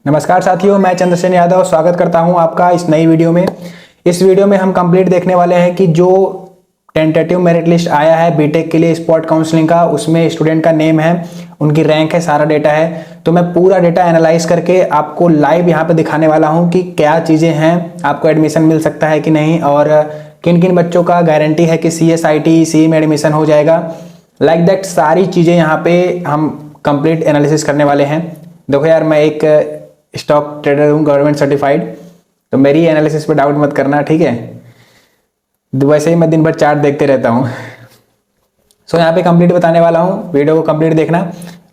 नमस्कार साथियों, मैं चंद्रसेन यादव स्वागत करता हूं आपका इस नई वीडियो में। इस वीडियो में हम कंप्लीट देखने वाले हैं कि जो टेंटेटिव मेरिट लिस्ट आया है बीटेक के लिए स्पॉट काउंसलिंग का, उसमें स्टूडेंट का नेम है, उनकी रैंक है, सारा डेटा है। तो मैं पूरा डेटा एनालाइज करके आपको लाइव यहाँ पे दिखाने वाला हूँ कि क्या चीज़ें हैं, आपको एडमिशन मिल सकता है कि नहीं, और किन किन बच्चों का गारंटी है कि CSIT CE में एडमिशन हो जाएगा। लाइक दैट सारी चीज़ें यहाँ पे हम कंप्लीट एनालिसिस करने वाले हैं। देखो यार, मैं एक स्टॉक ट्रेडर हूँ, गवर्नमेंट सर्टिफाइड, तो मेरी एनालिसिस पे डाउट मत करना, ठीक है। वैसे ही मैं दिन भर चार्ट देखते रहता हूँ। सो यहाँ पे कंप्लीट बताने वाला हूँ, वीडियो को कंप्लीट देखना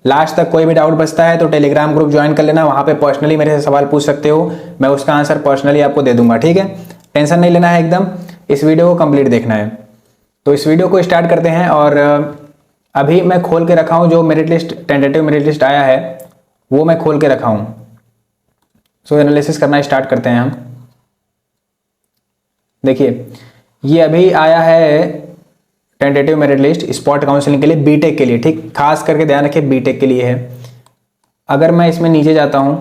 लास्ट तक। कोई भी डाउट बचता है तो टेलीग्राम ग्रुप ज्वाइन कर लेना, वहाँ पे पर्सनली मेरे से सवाल पूछ सकते हो, मैं उसका आंसर पर्सनली आपको दे दूंगा, ठीक है। टेंशन नहीं लेना है एकदम, इस वीडियो को कंप्लीट देखना है। तो इस वीडियो को स्टार्ट करते हैं। और अभी मैं खोल के रखा हूँ जो merit list, tentative merit list आया है वो मैं खोल के रखा हूँ। सो एनालिसिस करना स्टार्ट करते हैं हम। देखिए, ये अभी आया है tentative merit list spot counselling के लिए बीटेक के लिए, ठीक, खास करके ध्यान रखिए बीटेक के लिए है। अगर मैं इसमें नीचे जाता हूं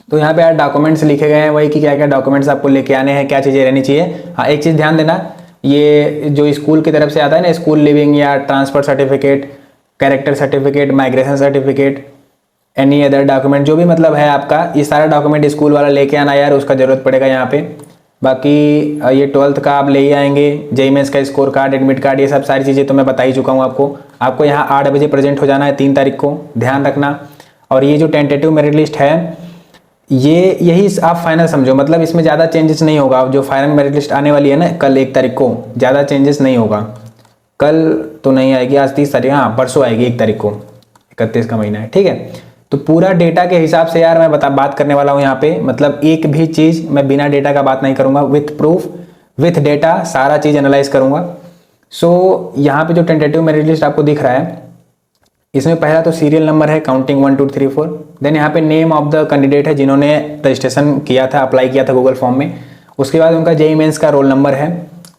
तो यहाँ पे यार डॉक्यूमेंट्स लिखे गए हैं, वही कि क्या क्या डॉक्यूमेंट्स आपको लेके आने हैं, क्या चीज़ें रहनी चाहिए। हाँ, एक चीज़ ध्यान देना, ये जो स्कूल की तरफ से आता है ना, स्कूल लिविंग या transfer certificate, character certificate, migration certificate, any other document जो भी मतलब है आपका, ये सारा डॉक्यूमेंट स्कूल वाला लेके आना यार, उसका ज़रूरत पड़ेगा यहाँ पे। बाकी ये 12th का आप ले ही आएंगे, जेईई मेंस का स्कोर कार्ड, एडमिट कार्ड, ये सब सारी चीज़ें तो मैं बता ही चुका हूँ आपको यहाँ 8 बजे प्रेजेंट हो जाना है 3 तारीख को, ध्यान रखना। और ये जो टेंटेटिव मेरिट लिस्ट है ये यही आप फाइनल समझो, मतलब इसमें ज़्यादा चेंजेस नहीं होगा। जो फाइनल मेरिट लिस्ट आने वाली है ना कल 1 तारीख को, ज़्यादा चेंजेस नहीं होगा। कल तो नहीं आएगी, आज 30 तारीख, हाँ परसों आएगी 1 तारीख को, 31 का महीना है, ठीक है। तो पूरा डेटा के हिसाब से यार मैं बात करने वाला हूँ यहाँ पे, मतलब एक भी चीज़ मैं बिना डेटा का बात नहीं करूँगा, विथ प्रूफ विथ डेटा सारा चीज़ एनालाइज करूँगा। सो यहाँ पे जो टेंटेटिव मेरिट लिस्ट आपको दिख रहा है, इसमें पहला तो सीरियल नंबर है, काउंटिंग 1 2 3 4। देन यहाँ पे नेम ऑफ द कैंडिडेट है जिन्होंने रजिस्ट्रेशन किया था, अप्लाई किया था गूगल फॉर्म में। उसके बाद उनका जेईई मेंस का रोल नंबर है।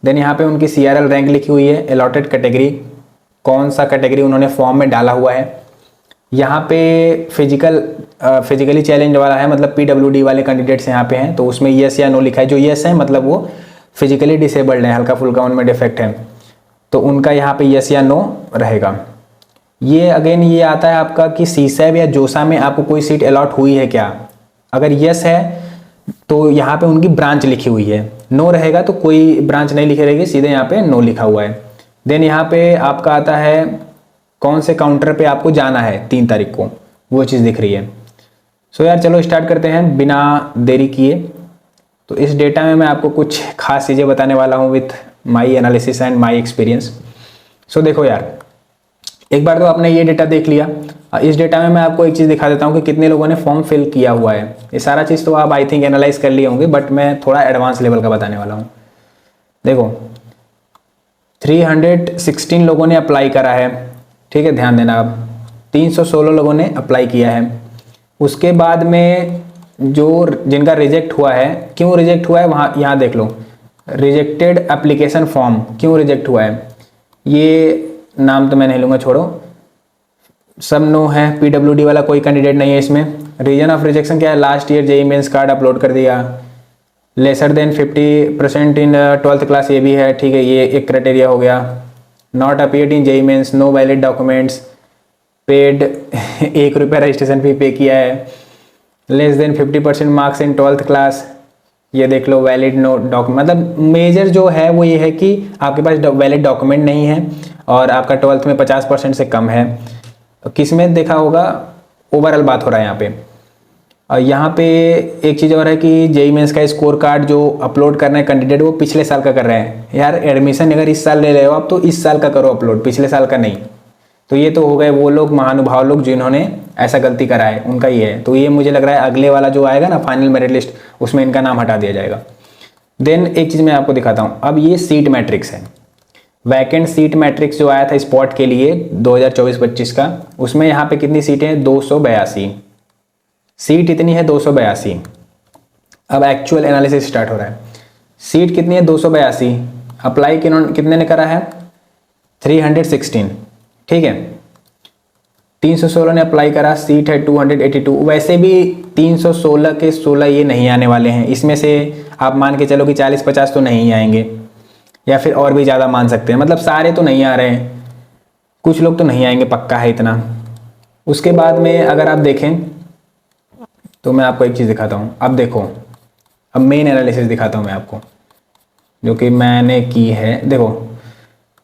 देन यहाँ पे उनकी CRL रैंक लिखी हुई है, अलॉटेड कैटेगरी, कौन सा कैटेगरी उन्होंने फॉर्म में डाला हुआ है। यहाँ पे फिजिकली चैलेंज वाला है, मतलब PWD वाले कैंडिडेट्स यहाँ पे हैं, तो उसमें येस या नो लिखा है। जो येस है मतलब वो फिजिकली डिसेबल्ड है, हल्का फुल्का उनमें डिफेक्ट है, तो उनका यहाँ पे येस या नो रहेगा। ये अगेन ये आता है आपका कि CSAB या जोसा में आपको कोई सीट अलॉट हुई है क्या। अगर येस है तो यहाँ पे उनकी ब्रांच लिखी हुई है, नो रहेगा तो कोई ब्रांच नहीं लिखी रहेगी, सीधे यहाँ पे नो लिखा हुआ है। देन यहाँ पे आपका आता है कौन से काउंटर पे आपको जाना है 3 तारीख को, वो चीज़ दिख रही है। सो यार चलो स्टार्ट करते हैं बिना देरी किए। तो इस डेटा में मैं आपको कुछ खास चीज़ें बताने वाला हूँ with my analysis and my experience. So देखो यार, एक बार तो आपने ये डेटा देख लिया, इस डेटा में मैं आपको एक चीज़ दिखा देता हूँ कि कितने लोगों ने फॉर्म फिल किया हुआ है। ये सारा चीज़ तो आप आई थिंक एनालाइज कर लिए होंगे, बट मैं थोड़ा एडवांस लेवल का बताने वाला हूँ। देखो 316 लोगों ने अप्लाई करा है, ठीक है, ध्यान देना। अब 316 लोगों ने अप्लाई किया है। उसके बाद में जो जिनका रिजेक्ट हुआ है, क्यों रिजेक्ट हुआ है वहाँ यहाँ देख लो, रिजेक्टेड एप्लीकेशन फॉर्म क्यों रिजेक्ट हुआ है, ये नाम तो मैं नहीं लूँगा, छोड़ो, सब नो है। PWD वाला कोई कैंडिडेट नहीं है इसमें। रीजन ऑफ रिजेक्शन क्या है, last year JEE mains card upload कर दिया, लेसर देन 50% इन 12th क्लास, ये भी है, ठीक है, ये एक क्राइटेरिया हो गया। Not appeared in JEE mains, no valid documents, paid 1 रुपया रजिस्ट्रेशन फी पे किया है, less than 50% marks in 12th class, ये देख लो, वैलिड नो डॉक्यूमेंट। मतलब मेजर जो है वो ये है कि आपके पास वैलिड डॉक्यूमेंट नहीं है और आपका 12th में 50% से कम है। किस में देखा होगा, ओवरऑल बात हो रहा है यहाँ पे। और यहाँ पे एक चीज़ और है कि जेईई मेंस का स्कोर कार्ड जो अपलोड करना है कैंडिडेट, वो पिछले साल का कर रहे हैं। यार एडमिशन अगर इस साल ले रहे हो आप तो इस साल का करो अपलोड, पिछले साल का नहीं। तो ये तो हो गए वो लोग महानुभाव लोग जिन्होंने ऐसा गलती करा है, उनका ये है। तो ये मुझे लग रहा है अगले वाला जो आएगा ना फाइनल मेरिट लिस्ट, उसमें इनका नाम हटा दिया जाएगा। देन एक चीज़ मैं आपको दिखाता हूँ, अब ये सीट मैट्रिक्स है, वैकेंट सीट मैट्रिक्स जो आया था स्पॉट के लिए 2024-25 का, उसमें यहाँ पे कितनी सीटें हैं, 282 सीट, इतनी है 282। अब एक्चुअल एनालिसिस स्टार्ट हो रहा है। सीट कितनी है, 282। अप्लाई कितने ने करा है, 316, ठीक है। 316 ने अप्लाई करा, सीट है 282। वैसे भी 316 के 16 ये नहीं आने वाले हैं, इसमें से आप मान के चलो कि 40-50 तो नहीं आएंगे, या फिर और भी ज़्यादा मान सकते हैं, मतलब सारे तो नहीं आ रहे हैं, कुछ लोग तो नहीं आएंगे, पक्का है इतना। उसके बाद में अगर आप देखें तो मैं आपको एक चीज़ दिखाता हूँ। अब देखो, अब मेन एनालिसिस दिखाता हूँ मैं आपको, जो कि मैंने की है। देखो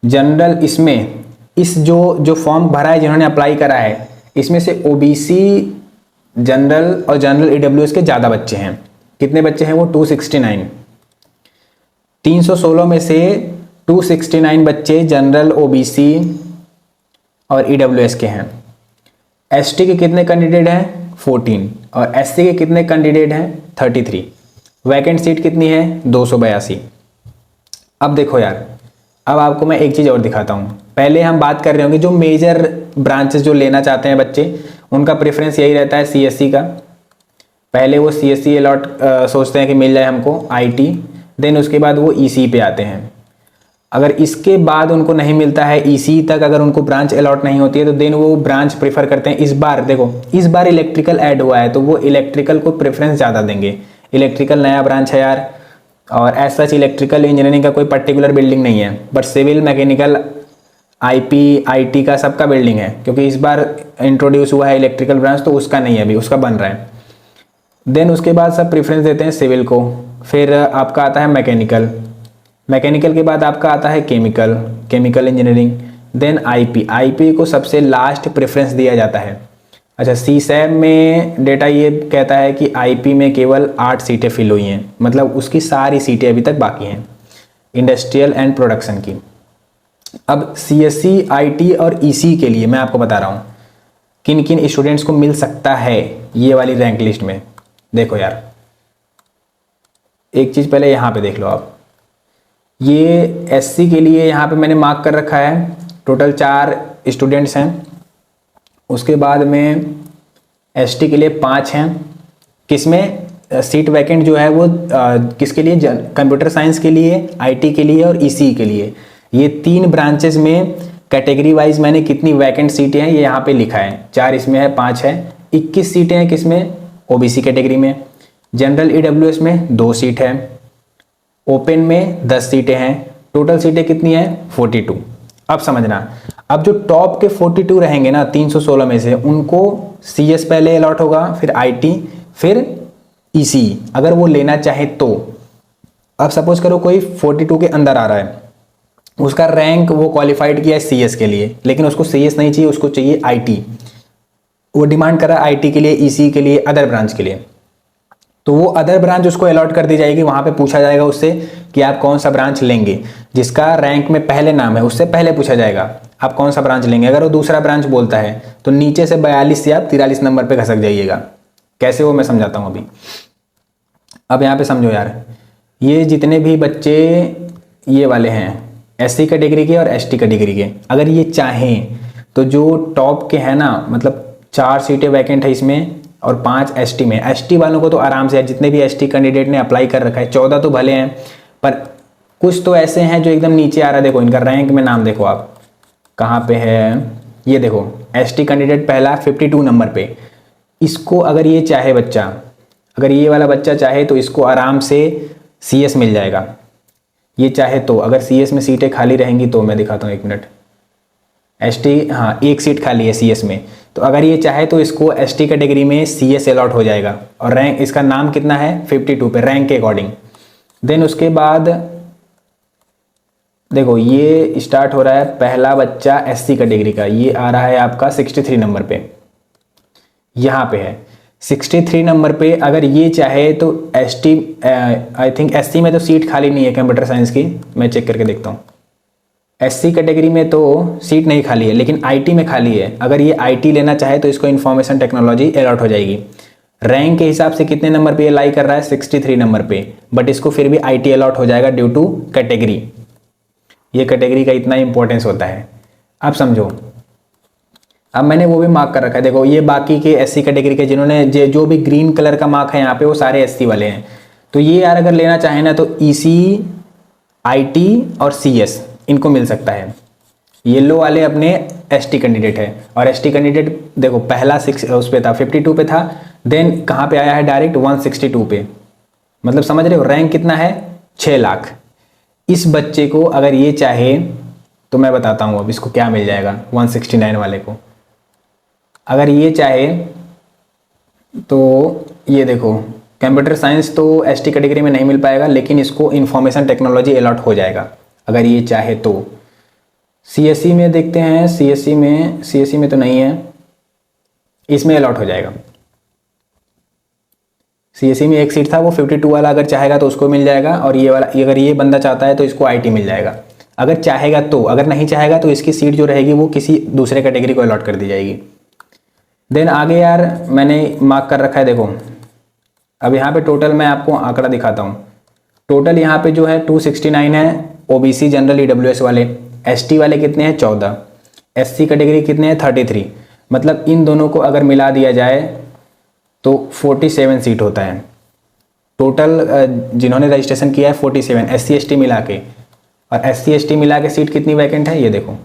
जनरल, इसमें इस जो फॉर्म भरा है, जिन्होंने अप्लाई करा है, इसमें से ओबीसी, जनरल और जनरल ईडब्ल्यूएस के ज़्यादा बच्चे हैं। कितने बच्चे हैं वो? 269। 316 में से 269 बच्चे जनरल, ओबीसी और ईडब्ल्यूएस के हैं। एसटी के कितने कैंडिडेट हैं? 14। और एससी के कितने कैंडिडेट हैं? 33। वैकेंट सीट कितनी है? 282। अब देखो यार, अब आपको मैं एक चीज़ और दिखाता हूँ। पहले हम बात कर रहे होंगे जो मेजर ब्रांचेस जो लेना चाहते हैं बच्चे, उनका प्रेफरेंस यही रहता है सीएससी का। पहले वो सीएससी अलॉट सोचते हैं कि मिल जाए हमको, आईटी, देन उसके बाद वो ईसी पे आते हैं। अगर इसके बाद उनको नहीं मिलता है, ईसी तक अगर उनको ब्रांच अलॉट नहीं होती है, तो देन वो ब्रांच प्रेफर करते हैं। इस बार देखो, इस बार इलेक्ट्रिकल ऐड हुआ है, तो वो इलेक्ट्रिकल को प्रेफरेंस ज़्यादा देंगे। इलेक्ट्रिकल नया ब्रांच है यार, और एज सच इलेक्ट्रिकल इंजीनियरिंग का कोई पर्टिकुलर बिल्डिंग नहीं है, but civil, mechanical, IP, IT का सबका बिल्डिंग है, क्योंकि इस बार इंट्रोड्यूस हुआ है इलेक्ट्रिकल ब्रांच, तो उसका नहीं है अभी, उसका बन रहा है। देन उसके बाद सब प्रेफरेंस देते हैं सिविल को। फिर आपका आता है मैकेनिकल, मैकेनिकल के बाद आपका आता है chemical, chemical engineering, then IP, IP को सबसे लास्ट प्रेफरेंस दिया जाता है। अच्छा, सीसैब में डेटा ये कहता है कि आईपी में केवल 8 सीटें फिल हुई हैं, मतलब उसकी सारी सीटें अभी तक बाकी हैं इंडस्ट्रियल एंड प्रोडक्शन की। अब सीएससी, आईटी और ईसी के लिए मैं आपको बता रहा हूँ किन किन स्टूडेंट्स को मिल सकता है ये वाली रैंक लिस्ट में। देखो यार, एक चीज़ पहले यहाँ पे देख लो आप, ये एससी के लिए यहाँ पे मैंने मार्क कर रखा है, टोटल 4 स्टूडेंट्स हैं। उसके बाद में एसटी के लिए 5 हैं। किसमें सीट वैकेंट जो है वो किसके लिए? कंप्यूटर साइंस के लिए, आईटी के लिए और ईसी के लिए। ये 3 ब्रांचेस में कैटेगरी वाइज मैंने कितनी वैकेंट सीटें हैं ये यहाँ पे लिखा है। 4 इसमें है, 5 है, 21 सीटें हैं किसमें? ओबीसी कैटेगरी में। जनरल ईडब्ल्यूएस में 2 सीट है, ओपन में 10 सीटें हैं। टोटल सीटें कितनी हैं? 42। अब समझना, अब जो टॉप के 42 रहेंगे ना 316 में से, उनको सीएस पहले अलॉट होगा, फिर आईटी, फिर ईसी अगर वो लेना चाहे तो। अब सपोज करो कोई 42 के अंदर आ रहा है, उसका रैंक वो क्वालिफाइड किया है सीएस के लिए, लेकिन उसको सीएस नहीं चाहिए, उसको चाहिए आईटी। वो डिमांड कर रहा है आईटी के लिए, ईसी के लिए, अदर ब्रांच के लिए, तो वो अदर ब्रांच उसको अलॉट कर दी जाएगी। वहां पे पूछा जाएगा उससे कि आप कौन सा ब्रांच लेंगे, जिसका रैंक में पहले नाम है उससे पहले पूछा जाएगा आप कौन सा ब्रांच लेंगे। अगर वो दूसरा ब्रांच बोलता है तो नीचे से 42 से आप 43 नंबर पे खसक जाइएगा। कैसे वो मैं समझाता हूँ अभी। अब यहाँ पे समझो यार, ये जितने भी बच्चे ये वाले हैं एससी कैटेगरी के और एसटी कैटेगरी के, अगर ये चाहें तो जो टॉप के हैं ना, मतलब 4 सीटें वैकेंट है इसमें और 5 एसटी में। एसटी वालों को तो आराम से, जितने भी एसटी कैंडिडेट ने अप्लाई कर रखा है 14 तो भले हैं, पर कुछ तो ऐसे हैं जो एकदम नीचे आ रहा है। देखो इनका रैंक में नाम देखो आप कहाँ पे है, ये देखो एसटी कैंडिडेट पहला 52 नंबर पे। इसको अगर ये चाहे बच्चा, अगर ये वाला बच्चा चाहे तो इसको आराम से सीएस मिल जाएगा। ये चाहे तो, अगर सीएस में सीटें खाली रहेंगी तो, मैं दिखाता हूँ 1 मिनट। एसटी, हाँ 1 सीट खाली है सीएस में, तो अगर ये चाहे तो इसको एसटी कैटेगरी में सीएस अलॉट हो जाएगा। और रैंक, इसका नाम कितना है? 52 पे, रैंक के अकॉर्डिंग। देन उसके बाद देखो ये स्टार्ट हो रहा है, पहला बच्चा एससी कैटेगरी का, ये आ रहा है आपका 63 नंबर पे, यहाँ पे है 63 नंबर पे। अगर ये चाहे तो एसटी, आई थिंक एससी में तो सीट खाली नहीं है कंप्यूटर साइंस की, मैं चेक करके देखता हूँ। एससी कैटेगरी में तो सीट नहीं खाली है, लेकिन आईटी में खाली है। अगर ये आईटी लेना चाहे तो इसको इंफॉर्मेशन टेक्नोलॉजी अलॉट हो जाएगी। रैंक के हिसाब से कितने नंबर पे ये लाई कर रहा है? 63 नंबर पे, बट इसको फिर भी आईटी अलॉट हो जाएगा ड्यू टू कैटेगरी। ये कैटेगरी का इतना इंपॉर्टेंस होता है। अब समझो, अब मैंने वो भी मार्क कर रखा है। देखो ये बाकी के एससी कैटेगरी के जिन्होंने जो भी ग्रीन कलर का मार्क है यहाँ पे, वो सारे एससी वाले हैं। तो ये यार अगर लेना चाहे ना तो ईसी, आईटी और सीएस इनको मिल सकता है। येलो वाले अपने एसटी कैंडिडेट है, और एसटी कैंडिडेट देखो पहला 6 उस पे था 52 पे था, देन कहाँ पे आया है डायरेक्ट 162 पे, मतलब समझ रहे हो रैंक कितना है 6 लाख। इस बच्चे को अगर ये चाहे तो मैं बताता हूँ अब इसको क्या मिल जाएगा 169 वाले को, अगर ये चाहे तो ये देखो कंप्यूटर साइंस तो एसटी कैटेगरी में नहीं मिल पाएगा, लेकिन इसको इंफॉर्मेशन टेक्नोलॉजी अलॉट हो जाएगा अगर ये चाहे तो। सीएससी में देखते हैं, सीएससी में तो नहीं है, इसमें अलॉट हो जाएगा। सीएससी में एक सीट था वो 52 वाला, अगर चाहेगा तो उसको मिल जाएगा, और ये वाला अगर ये बंदा चाहता है तो इसको आईटी मिल जाएगा अगर चाहेगा तो, अगर नहीं चाहेगा तो इसकी सीट जो रहेगी वो किसी दूसरे कैटेगरी को अलॉट कर दी जाएगी। देन आगे यार मैंने मार्क कर रखा है देखो, अब यहाँ पे टोटल मैं आपको आंकड़ा दिखाता हूँ। टोटल यहाँ पे जो है 269 है ओबीसी जनरल ईडब्ल्यूएस वाले, एसटी वाले कितने हैं 14, एससी कैटेगरी कितने हैं 33, मतलब इन दोनों को अगर मिला दिया जाए तो 47 सीट होता है टोटल। जिन्होंने रजिस्ट्रेशन किया है 47 एससी एसटी मिला के, और एससी एसटी मिला के सीट कितनी वैकेंट है ये देखो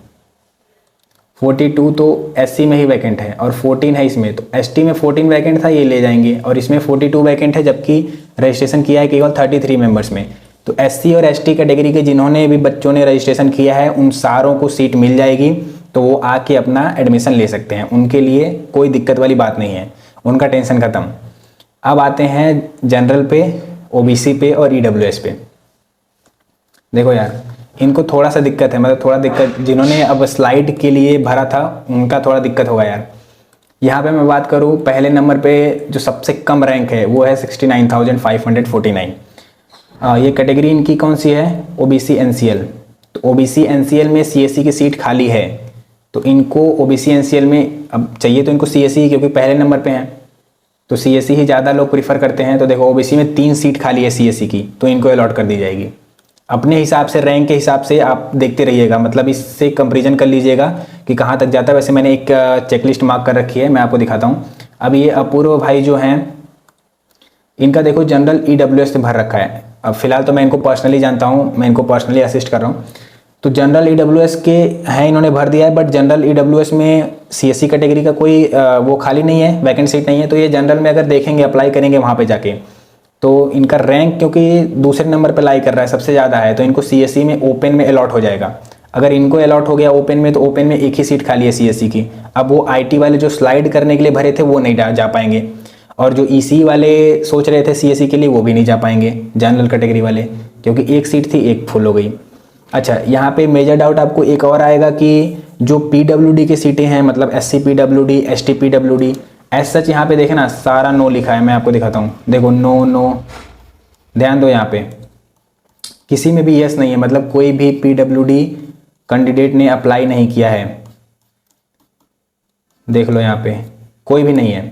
42 तो एससी में ही वैकेंट है और 14 है इसमें, तो एसटी में 14 वैकेंट था ये ले जाएंगे, और इसमें 42 वैकेंट है जबकि रजिस्ट्रेशन किया है केवल 33 मेंबर्स में। तो एससी और एसटी कैटेगरी के जिन्होंने भी बच्चों ने रजिस्ट्रेशन किया है उन सारों को सीट मिल जाएगी, तो वो आके अपना एडमिशन ले सकते हैं, उनके लिए कोई दिक्कत वाली बात नहीं है, उनका टेंशन खत्म। अब आते हैं जनरल पे, ओबीसी पे और ईडब्ल्यूएस पे। देखो यार इनको थोड़ा सा दिक्कत है, मतलब थोड़ा दिक्कत, जिन्होंने अब स्लाइड के लिए भरा था उनका थोड़ा दिक्कत होगा यार। यहाँ पे मैं बात करूँ पहले नंबर पे जो सबसे कम रैंक है वो है 69,549। ये कैटेगरी इनकी कौन सी है ओबीसी एनसीएल, तो ओबीसी एनसीएल में सीएससी की सीट खाली है, तो इनको ओबीसी एनसीएल में अब चाहिए तो इनको सीएससी क्योंकि पहले नंबर पे हैं तो सीएससी ही ज़्यादा लोग प्रीफर करते हैं। तो देखो ओबीसी में 3 सीट खाली है सीएससी की, तो इनको अलॉट कर दी जाएगी। अपने हिसाब से रैंक के हिसाब से आप देखते रहिएगा, मतलब इससे कंपैरिजन कर लीजिएगा कि कहाँ तक जाता है। वैसे मैंने एक चेकलिस्ट मार्क कर रखी है, मैं आपको दिखाता हूँ। अब ये अपूर्व भाई जो हैं इनका देखो जनरल ईडब्ल्यूएस से भर रखा है। अब फिलहाल तो मैं इनको पर्सनली जानता हूँ, मैं इनको पर्सनली असिस्ट कर रहा हूँ, तो जनरल ईडब्ल्यूएस के हैं इन्होंने भर दिया है, बट जनरल ईडब्ल्यूएस में सीएससी कैटेगरी का कोई वो खाली नहीं है, वैकेंट सीट नहीं है। तो ये जनरल में अगर देखेंगे अप्लाई करेंगे वहाँ पे जाके, तो इनका रैंक क्योंकि दूसरे नंबर पे लाई कर रहा है सबसे ज़्यादा है, तो इनको सीएससी में ओपन में अलॉट हो जाएगा। अगर इनको अलॉट हो गया ओपन में, तो ओपन में एक ही सीट खाली है सीएससी की। अब वो आईटी वाले जो स्लाइड करने के लिए भरे थे वो नहीं जा पाएंगे, और जो ईसी वाले सोच रहे थे सीएससी के लिए वो भी नहीं जा पाएंगे जनरल कैटेगरी वाले, क्योंकि एक सीट थी एक फुल हो गई। अच्छा, यहाँ पे मेजर डाउट आपको एक और आएगा कि जो पीडब्ल्यूडी की सीटें हैं, मतलब SC PWD, ST PWD, as such यहाँ पे देखे ना सारा नो लिखा है। मैं आपको दिखाता हूँ, देखो नो नो, ध्यान दो यहाँ पे किसी में भी यस नहीं है, मतलब कोई भी पीडब्ल्यूडी कैंडिडेट ने अप्लाई नहीं किया है, देख लो यहाँ पे कोई भी नहीं है।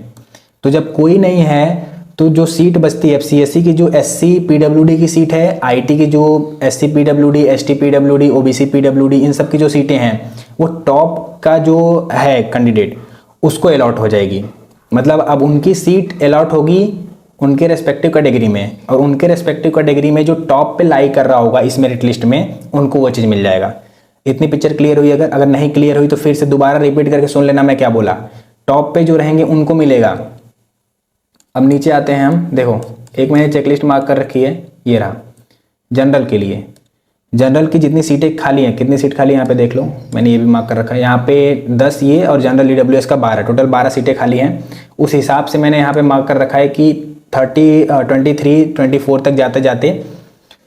तो जब कोई नहीं है तो जो सीट बचती है सीएससी की, जो एससी पीडब्ल्यूडी की सीट है, आईटी की जो SC PWD, ST PWD, OBC PWD, इन सब की जो सीटें हैं वो टॉप का जो है कैंडिडेट उसको अलॉट हो जाएगी। मतलब अब उनकी सीट अलॉट होगी उनके रेस्पेक्टिव कैटेगरी में, और उनके रेस्पेक्टिव कैटेगरी में जो टॉप पे लाई कर रहा होगा इस मेरिट लिस्ट में, उनको वो चीज़ मिल जाएगा। इतनी पिक्चर क्लियर हुई? अगर नहीं क्लियर हुई तो फिर से दोबारा रिपीट करके सुन लेना मैं क्या बोला। टॉप पे जो रहेंगे उनको मिलेगा। अब नीचे आते हैं हम, देखो एक मैंने चेकलिस्ट मार्क कर रखी है, ये रहा जनरल के लिए। जनरल की जितनी सीटें खाली हैं, कितनी सीट खाली है यहाँ पे देख लो, मैंने ये भी मार्क कर रखा है। यहाँ पे 10 ये और जनरल ईडब्ल्यूएस का 12, टोटल 12 सीटें खाली हैं। उस हिसाब से मैंने यहाँ पे मार्क कर रखा है कि 23-24 तक जाते जाते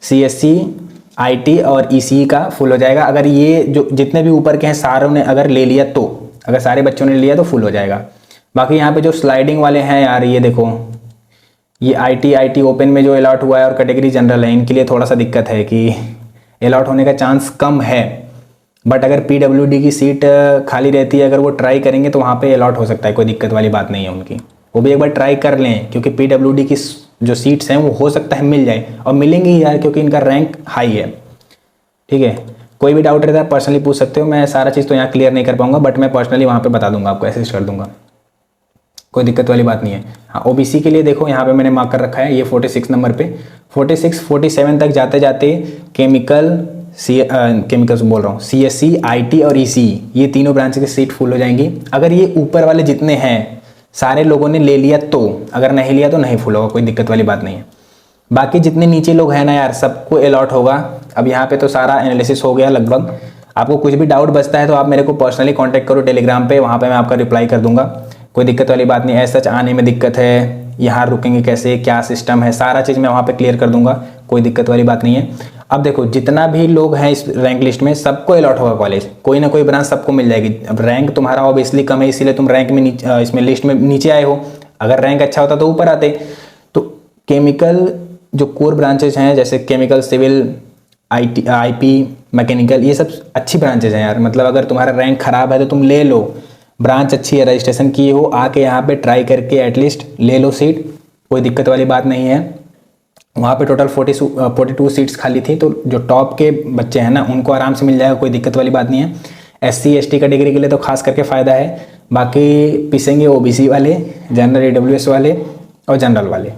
सीएससी, आईटी और ईसीई का फुल हो जाएगा। अगर ये जो जितने भी ऊपर के हैं सारों ने अगर ले लिया तो, अगर सारे बच्चों ने लिया तो फुल हो जाएगा। बाकी यहाँ पे जो स्लाइडिंग वाले हैं यार, ये देखो ये आईटी ओपन में जो अलॉट हुआ है और कैटेगरी जनरल है, इनके लिए थोड़ा सा दिक्कत है कि अलॉट होने का चांस कम है। बट अगर पीडब्ल्यूडी की सीट खाली रहती है, अगर वो ट्राई करेंगे तो वहाँ पे अलॉट हो सकता है, कोई दिक्कत वाली बात नहीं है उनकी। वो भी एक बार ट्राई कर लें, क्योंकि पीडब्ल्यूडी की जो सीट्स हैं वो हो सकता है मिल जाए, और मिलेंगी ही यार क्योंकि इनका रैंक हाई है। ठीक है, कोई भी डाउट रहता है पर्सनली पूछ सकते हो, मैं सारा चीज़ तो यहाँ क्लियर नहीं कर पाऊंगा, बट मैं पर्सनली वहाँ पे बता दूंगा, आपको असिस्ट कर दूंगा, कोई दिक्कत वाली बात नहीं है। हाँ, ओबीसी के लिए देखो यहाँ पे मैंने मार्क कर रखा है, ये 46 नंबर पे 46-47 तक जाते जाते केमिकल, केमिकल्स बोल रहा हूँ, CSE, IT और ECE, ये तीनों ब्रांच की सीट फुल हो जाएंगी। अगर ये ऊपर वाले जितने हैं सारे लोगों ने ले लिया तो, अगर नहीं लिया तो नहीं फुल होगा, कोई दिक्कत वाली बात नहीं है। बाकी जितने नीचे लोग हैं ना यार, सबको अलॉट होगा। अब यहाँ पे तो सारा एनालिसिस हो गया लगभग। आपको कुछ भी डाउट बचता है तो आप मेरे को पर्सनली कांटेक्ट करो टेलीग्राम पे, वहाँ पे मैं आपका रिप्लाई कर दूंगा। कोई दिक्कत वाली बात नहीं है। सच आने में दिक्कत है, यहाँ रुकेंगे कैसे, क्या सिस्टम है, सारा चीज़ मैं वहाँ पे क्लियर कर दूंगा, कोई दिक्कत वाली बात नहीं है। अब देखो जितना भी लोग हैं इस रैंक लिस्ट में सबको अलॉट होगा कॉलेज, कोई ना कोई ब्रांच सबको मिल जाएगी। अब रैंक तुम्हारा ऑब्वियसली कम है इसीलिए तुम रैंक में इसमें लिस्ट में नीचे आए हो, अगर रैंक अच्छा होता तो ऊपर आते। तो केमिकल जो कोर ब्रांचेज हैं जैसे केमिकल, सिविल, IP, मैकेनिकल, ये सब अच्छी ब्रांचेज हैं यार। मतलब अगर तुम्हारा रैंक खराब है तो तुम ले लो, ब्रांच अच्छी है, रजिस्ट्रेशन किए हो, आके यहाँ पे ट्राई करके एटलीस्ट ले लो सीट, कोई दिक्कत वाली बात नहीं है। वहाँ पे टोटल 42 सीट्स खाली थी, तो जो टॉप के बच्चे हैं ना उनको आराम से मिल जाएगा, कोई दिक्कत वाली बात नहीं है। SC ST कैटेगरी के लिए तो खास करके फ़ायदा है, बाकी पिसेंगे OBC वाले, जनरल AWS वाले और जनरल वाले।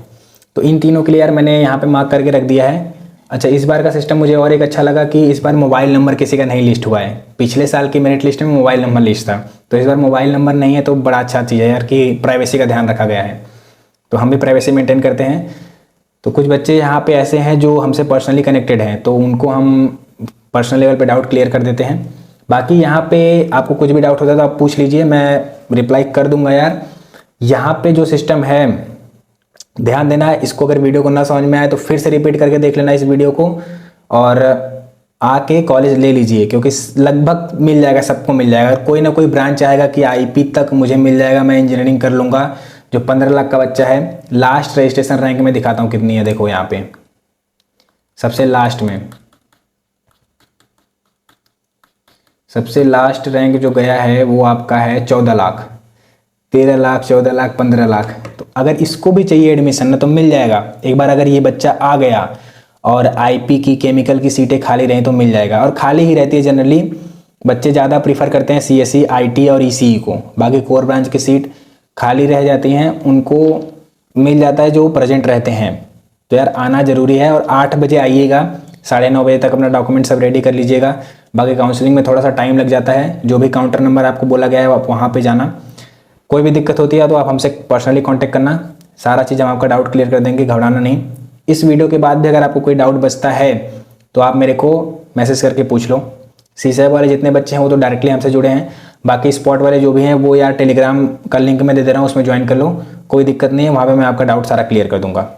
तो इन तीनों के लिए यार मैंने यहाँ पे मार्क करके रख दिया है। अच्छा, इस बार का सिस्टम मुझे और एक अच्छा लगा कि इस बार मोबाइल नंबर किसी का नहीं लिस्ट हुआ है। पिछले साल की मेरिट लिस्ट में मोबाइल नंबर लिस्ट था, तो इस बार मोबाइल नंबर नहीं है, तो बड़ा अच्छा चीज़ है यार कि प्राइवेसी का ध्यान रखा गया है। तो हम भी प्राइवेसी मेंटेन करते हैं। तो कुछ बच्चे यहाँ पे ऐसे हैं जो हमसे पर्सनली कनेक्टेड हैं, तो उनको हम पर्सनल लेवल पे डाउट क्लियर कर देते हैं। बाकी यहाँ पे आपको कुछ भी डाउट होता है तो आप पूछ लीजिए, मैं रिप्लाई कर दूंगा यार। यहाँ पे जो सिस्टम है ध्यान देना है, इसको अगर वीडियो को ना समझ में आए तो फिर से रिपीट करके देख लेना इस वीडियो को, और आके कॉलेज ले लीजिए, क्योंकि लगभग मिल जाएगा, सबको मिल जाएगा। कोई ना कोई ब्रांच आएगा कि IP तक मुझे मिल जाएगा, मैं इंजीनियरिंग कर लूँगा। जो 15 लाख का बच्चा है, लास्ट रजिस्ट्रेशन रैंक में दिखाता हूँ कितनी है, देखो यहाँ पे सबसे लास्ट में, सबसे लास्ट रैंक जो गया है वो आपका है 14 लाख, 13 लाख, 14 लाख, 15 लाख। तो अगर इसको भी चाहिए एडमिशन ना तो मिल जाएगा एक बार, अगर ये बच्चा आ गया और IP की, केमिकल की सीटें खाली रहीं तो मिल जाएगा। और खाली ही रहती है जनरली, बच्चे ज़्यादा प्रीफर करते हैं CSE, IT और ECE को। बाकी कोर ब्रांच की सीट खाली रह जाती हैं, उनको मिल जाता है जो प्रेजेंट रहते हैं। तो यार आना ज़रूरी है, और 8 बजे आइएगा, 9:30 बजे तक अपना डॉक्यूमेंट सब रेडी कर लीजिएगा। बाकी काउंसलिंग में थोड़ा सा टाइम लग जाता है, जो भी काउंटर नंबर आपको बोला गया है आप वहाँ पर जाना। कोई भी दिक्कत होती है तो आप हमसे पर्सनली कांटेक्ट करना, सारा चीज़ हम आपका डाउट क्लियर कर देंगे, घबराना नहीं। इस वीडियो के बाद भी अगर आपको कोई डाउट बचता है तो आप मेरे को मैसेज करके पूछ लो। CSAB वाले जितने बच्चे हैं वो तो डायरेक्टली हमसे जुड़े हैं, बाकी स्पॉट वाले जो भी हैं वो यार टेलीग्राम का लिंक मैं दे दे रहा हूँ, उसमें ज्वाइन कर लो, कोई दिक्कत नहीं है, वहाँ पर मैं आपका डाउट सारा क्लियर कर दूँगा।